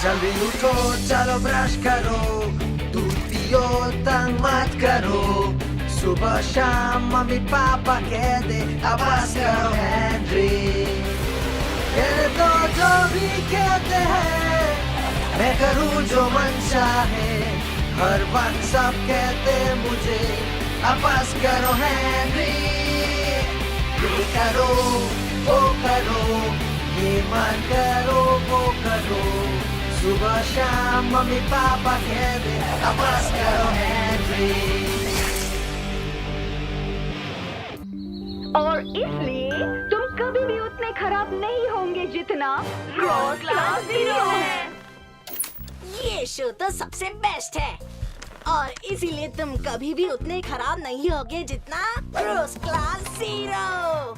जल्दी उठो चलो ब्रश करो, दूध पियो तंग मत करो, सुबह शाम मम्मी पापा कह दे अब बस करो हेनरी। कहने तो जो भी कहते हैं, मैं करूँ जो मन चाहे, हर वक्त सब कहते मुझे अब बस करो हेनरी। ये करो वो करो, ये मन करो वो करो, सुबह शाम मम्मी पापा कह दे अब बस करो हेनरी। और इसलिए तुम कभी भी उतने खराब नहीं होंगे जितना ग्रोस क्लास 0 है। ये शो तो सबसे बेस्ट है और इसीलिए तुम कभी भी उतने खराब नहीं होगे जितना ग्रोस क्लास 0।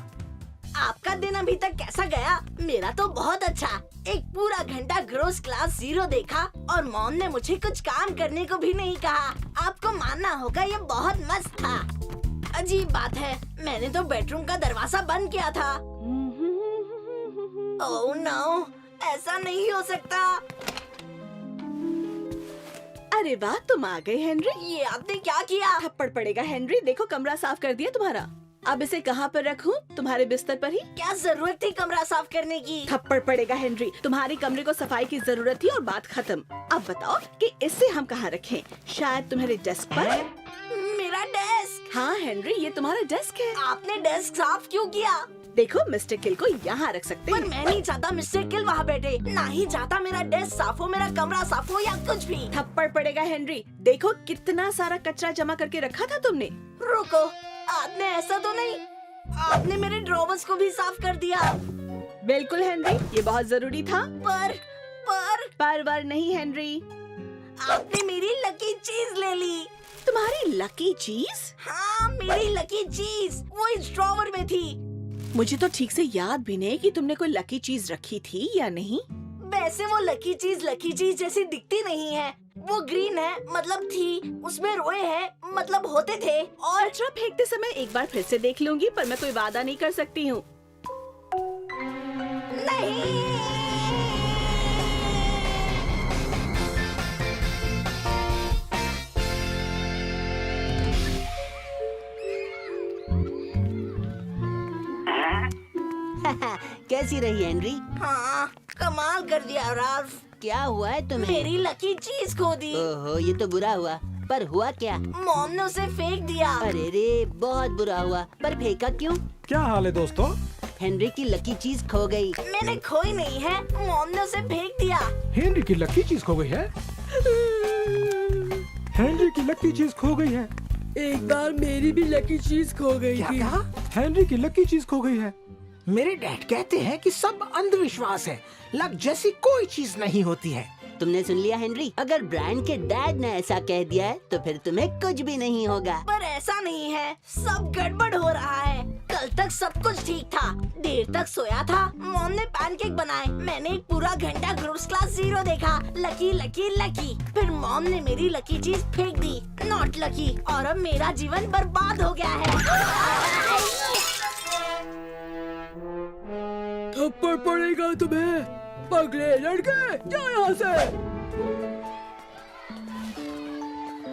आपका दिन अभी तक कैसा गया? मेरा तो बहुत अच्छा। एक पूरा घंटा ग्रोस क्लास 0 देखा और मॉम ने मुझे कुछ काम करने को भी नहीं कहा। आपको मानना होगा ये बहुत मस्त था। अजीब बात है, मैंने तो बेडरूम का दरवाजा बंद किया था। ओह नो, ऐसा नहीं हो सकता। अरे वाह, तुम आ गए हेनरी। ये आपने क्या किया? थप्पड़ पड़ेगा हेनरी। देखो कमरा साफ कर दिया तुम्हारा। अब इसे कहाँ पर रखूं? तुम्हारे बिस्तर पर ही। क्या जरूरत थी कमरा साफ करने की? थप्पड़ पड़ेगा हेनरी। तुम्हारे कमरे को सफाई की जरूरत थी और बात खत्म। अब बताओ कि इसे हम कहाँ रखें? शायद तुम्हारे डेस्क पर। मेरा डेस्क? हाँ हेनरी, ये तुम्हारा डेस्क है। आपने डेस्क साफ क्यों किया? देखो मिस्टर किल को यहाँ रख सकते पर हैं। मैं नहीं चाहता मिस्टर किल वहाँ बैठे। ना ही चाहता मेरा डेस्क साफ हो, मेरा कमरा साफ हो या कुछ भी। थप्पड़ पड़ेगा हेनरी। देखो कितना सारा कचरा जमा करके रखा था तुमने। रुको, आपने ऐसा तो नहीं? आपने मेरे ड्रॉवर्स को भी साफ कर दिया। बिल्कुल हेनरी, ये बहुत जरूरी था। पर नहीं हेनरी। आपने मेरी लकी चीज ले ली। तुम्हारी लकी चीज? हाँ, मेरी लकी चीज वो इस ड्रॉवर में थी। मुझे तो ठीक से याद भी नहीं कि तुमने कोई लकी चीज रखी थी या नहीं। वैसे वो लकी चीज जैसी दिखती नहीं है। वो ग्रीन है, मतलब थी। उसमें रोए हैं, मतलब होते थे। और कचरा फेंकते समय एक बार फिर से देख लूंगी, पर मैं कोई वादा नहीं कर सकती हूँ। नहीं। कैसी रही हेनरी? हाँ, कमाल कर दिया राल्फ। क्या हुआ है तुम्हें? मेरी लकी चीज खो दी। ओहो, ये तो बुरा हुआ। पर हुआ क्या? मॉम ने उसे फेंक दिया। अरे रे, बहुत बुरा हुआ। पर फेंका क्यों? क्या हाल है दोस्तों? हेनरी की लकी चीज खो गई। मैंने खोई नहीं है, मॉम ने उसे फेंक दिया। हेनरी की लकी चीज खो गई है। हेनरी की लकी चीज खो गई है। एक बार मेरी भी लकी चीज खो गई क्या थी। कहा? हेनरी की लकी चीज खो गई है। मेरे डैड कहते हैं कि सब अंधविश्वास है, लक जैसी कोई चीज नहीं होती है। तुमने सुन लिया हेनरी? अगर ब्रायन के डैड ने ऐसा कह दिया है तो फिर तुम्हें कुछ भी नहीं होगा। पर ऐसा नहीं है, सब गड़बड़ हो रहा है। कल तक सब कुछ ठीक था, देर तक सोया था। मॉम ने पैनकेक बनाए, मैंने एक पूरा घंटा ग्रोस क्लास 0 देखा। Lucky lucky lucky. फिर मॉम ने मेरी लकी चीज फेंक दी, नॉट लकी। और अब मेरा जीवन बर्बाद हो गया है। थप्पड़ पड़ेगा तुम्हें, पगले लड़के, जाओ यहाँ से।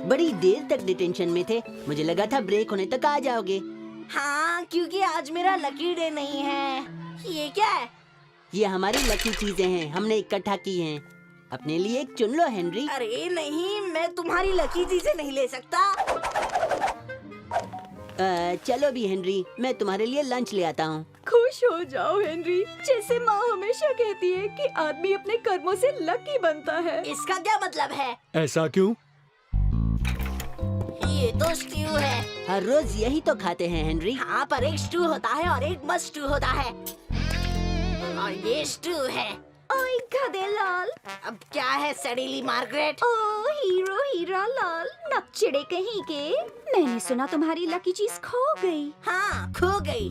बड़ी देर तक डिटेंशन में थे। मुझे लगा था ब्रेक होने तक आ जाओगे। हाँ, क्योंकि आज मेरा लकी डे नहीं है। ये क्या है? ये हमारी लकी चीजें हैं, हमने इकट्ठा की हैं। अपने लिए एक चुन लो हेनरी। अरे नहीं, मैं तुम्हारी लकी चीजें नहीं ले सकता। चलो भी हेनरी, मैं तुम्हारे लिए लंच ले आता हूँ। खुश हो जाओ हेनरी। जैसे माँ हमेशा कहती है कि आदमी अपने कर्मों से लकी बनता है। इसका क्या मतलब है? ऐसा क्यों? ये तो स्ट्यू है। हर रोज यही तो खाते हैं हेनरी। हाँ, पर एक स्टू होता है और एक मस्त स्टू होता है। और ये स्टू है। ओए गधे लाल। अब क्या है सड़ीली मार्गरेट? ओ हीरो हीरा लाल, नकचिड़े कहीं के। मैंने सुना तुम्हारी लकी चीज खो गई। हाँ, खो गई।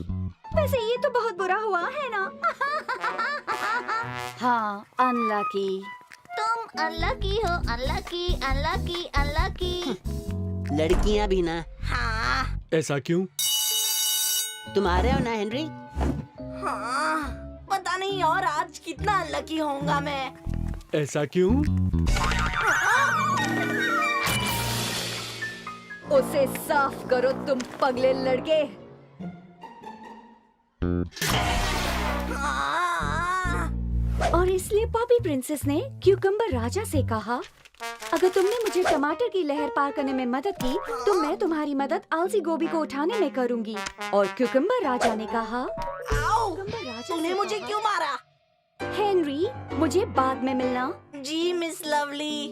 वैसे ये तो बहुत बुरा हुआ है ना। हाँ, अनलकी। तुम अनलकी हो, अनलकी अनलकी अनलकी। लड़कियाँ भी ना। हाँ। ऐसा क्यों? तुम आ रहे हो ना हेनरी? हाँ, पता नहीं और आज कितना अनलकी होऊंगा मैं। ऐसा क्यों? उसे साफ करो तुम पगले लड़के। और इसलिए पॉपी प्रिंसेस ने क्यूकम्बर राजा से कहा, अगर तुमने मुझे टमाटर की लहर पार करने में मदद की तो मैं तुम्हारी मदद आलसी गोभी को उठाने में करूंगी। और क्यूकम्बर राजा ने कहा, क्यूकम्बर राजा तूने से मुझे कहा, क्यों मारा? हेनरी मुझे बाद में मिलना। जी मिस लवली।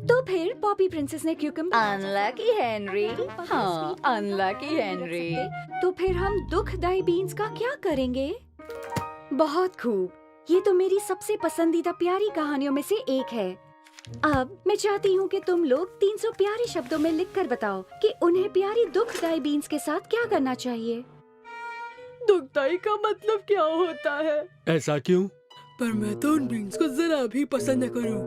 तो फिर पॉपी प्रिंसेस ने क्यूकम्बर अनलकी हेनरी। हाँ अनलकी हेनरी। तो फिर हम दुखदाई बीन्स का क्या करेंगे? बहुत खूब, ये तो मेरी सबसे पसंदीदा प्यारी कहानियों में से एक है। अब मैं चाहती हूँ कि तुम लोग 300 प्यारे शब्दों में लिखकर बताओ कि उन्हें प्यारी दुखदाई बीन्स के साथ क्या करना चाहिए। दुखदाई का मतलब क्या होता है? ऐसा क्यों? पर मैं तो उन बीन्स को जरा भी पसंद न करूं।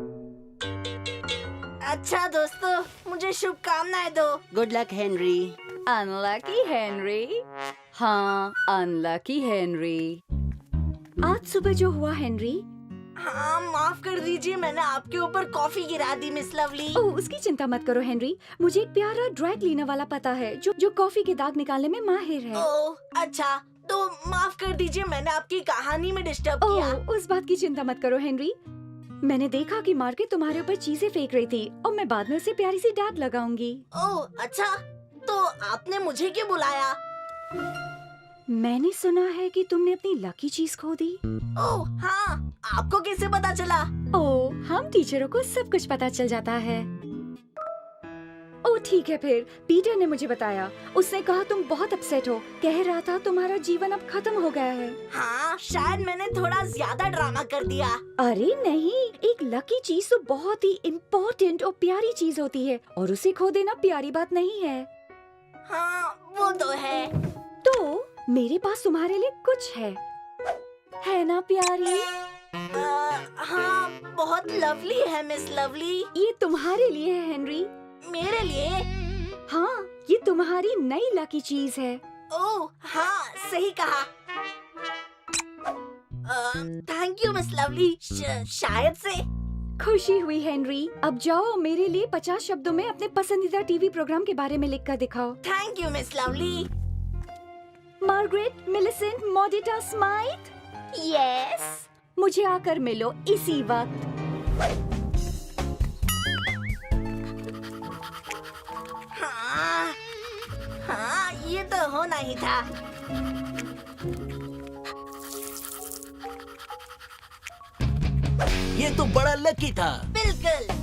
अच्छा दोस्तों, मुझे शुभकामनाएं दो। Good luck Henry. Unlucky Henry. हाँ अनलकी हेनरी। आज सुबह जो हुआ हेनरी, हाँ माफ कर दीजिए, मैंने आपके ऊपर कॉफी गिरा दी मिस लवली। ओह उसकी चिंता मत करो हेनरी, मुझे एक प्यारा ड्राई क्लीनर वाला पता है जो कॉफी के दाग निकालने में माहिर है। ओह अच्छा, तो माफ कर दीजिए, मैंने आपकी कहानी में डिस्टर्ब किया। ओह उस बात की चिंता मत करो हेनरी, मैंने देखा कि मार्केट तुम्हारे ऊपर चीजें फेंक रही थी और मैं बाद में उसे प्यारी सी डांट लगाऊंगी। ओह अच्छा, तो आपने मुझे क्यों बुलाया? मैंने सुना है कि तुमने अपनी लकी चीज खो दी। ओह हाँ, आपको कैसे पता चला? ओह हम टीचरों को सब कुछ पता चल जाता है। ओह ठीक है फिर, पीटर ने मुझे बताया, उसने कहा तुम बहुत अपसेट हो, कह रहा था तुम्हारा जीवन अब खत्म हो गया है। हाँ शायद मैंने थोड़ा ज्यादा ड्रामा कर दिया। अरे नहीं, एक लकी चीज तो बहुत ही इम्पोर्टेंट और प्यारी चीज होती है और उसे खो देना प्यारी बात नहीं है। हाँ वो तो है। तो मेरे पास तुम्हारे लिए कुछ है ना प्यारी? हाँ बहुत लवली है मिस लवली। ये तुम्हारे लिए है हेनरी। मेरे लिए? हाँ ये तुम्हारी नई लकी चीज है। ओह हाँ सही कहा। Thank you miss lovely. शायद से। खुशी हुई हेनरी, अब जाओ मेरे लिए 50 शब्दों में अपने पसंदीदा टीवी प्रोग्राम के बारे में लिखकर दिखाओ। Thank you miss lovely. Margaret, Millicent, मॉडिटा, स्माइथ। यस, मुझे आकर मिलो इसी वक्त। हाँ हाँ ये तो होना ही था। ये तो बड़ा लकी था। बिल्कुल।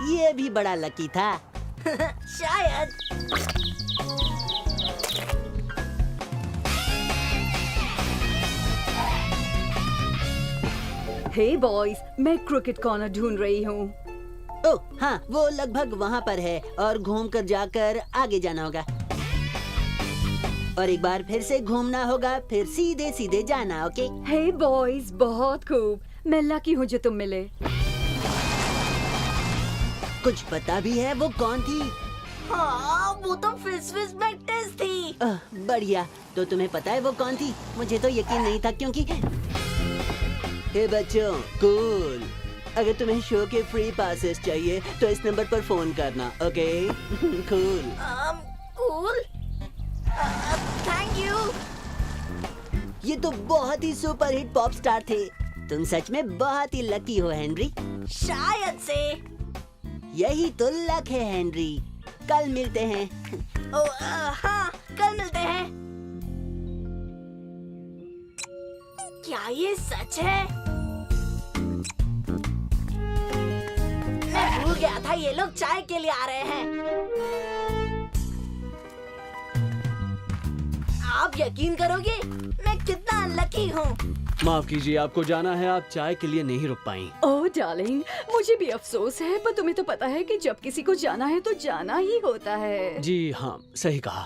ये भी बड़ा लकी था। शायद। हे बॉयज, मैं क्रिकेट कॉर्नर ढूंढ रही हूँ। ओह हाँ, वो लगभग वहाँ पर है और घूमकर जाकर आगे जाना होगा और एक बार फिर से घूमना होगा, फिर सीधे सीधे जाना। ओके? हे बॉयज, बहुत खूब, मैं लकी हूँ जो तुम मिले। कुछ पता भी है वो कौन थी? हाँ वो तो फिस मैक्टिस थी। बढ़िया, तो तुम्हें पता है वो कौन थी? मुझे तो यकीन नहीं था क्योंकि हे बच्चों, कूल, अगर तुम्हें शो के फ्री पासेस चाहिए तो इस नंबर पर फोन करना। Okay? Cool. Cool. Thank you. ये तो बहुत ही सुपर हिट पॉप स्टार थे। तुम सच में बहुत ही लकी हो हेनरी। शायद से। यही तो लक है हेनरी। कल मिलते हैं। हाँ कल मिलते हैं। क्या ये सच है? मैं भूल गया था ये लोग चाय के लिए आ रहे हैं। आप यकीन करोगे मैं कितना लकी हूँ। माफ कीजिए, आपको जाना है, आप चाय के लिए नहीं रुक पाई। ओह डार्लिंग, मुझे भी अफसोस है, पर तुम्हें तो पता है कि जब किसी को जाना है तो जाना ही होता है। जी हाँ, सही कहा।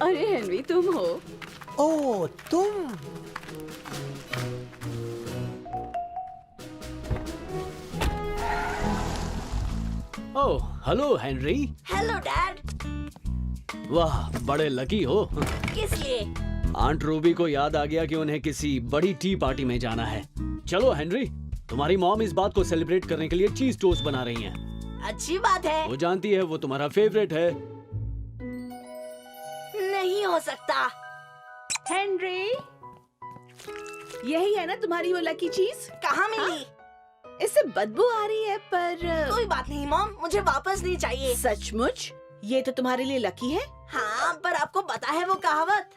अरे हेनरी, तुम हो? ओ तुम? Oh hello Henry. Hello dad. वाह, बड़े लकी हो। किस लिए? आंट रूबी को याद आ गया कि उन्हें किसी बड़ी टी पार्टी में जाना है। चलो हेनरी, तुम्हारी मॉम इस बात को सेलिब्रेट करने के लिए चीज टोस्ट बना रही हैं। अच्छी बात है। वो जानती है वो तुम्हारा फेवरेट है। नहीं हो सकता। हेनरी, यही है ना तुम्हारी वो लकी चीज? कहाँ मिली? इससे बदबू आ रही है पर कोई बात नहीं मॉम, मुझे वापस नहीं चाहिए। सचमुच ये तो तुम्हारे लिए लकी है। हाँ, पर आपको पता है वो कहावत?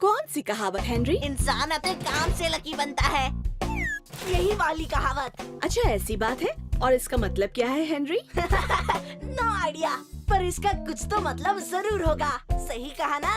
कौन सी कहावत हेनरी? इंसान अपने काम से लकी बनता है, यही वाली कहावत। अच्छा ऐसी बात है, और इसका मतलब क्या है हेनरी? नो आइडिया, पर इसका कुछ तो मतलब जरूर होगा। सही कहा ना?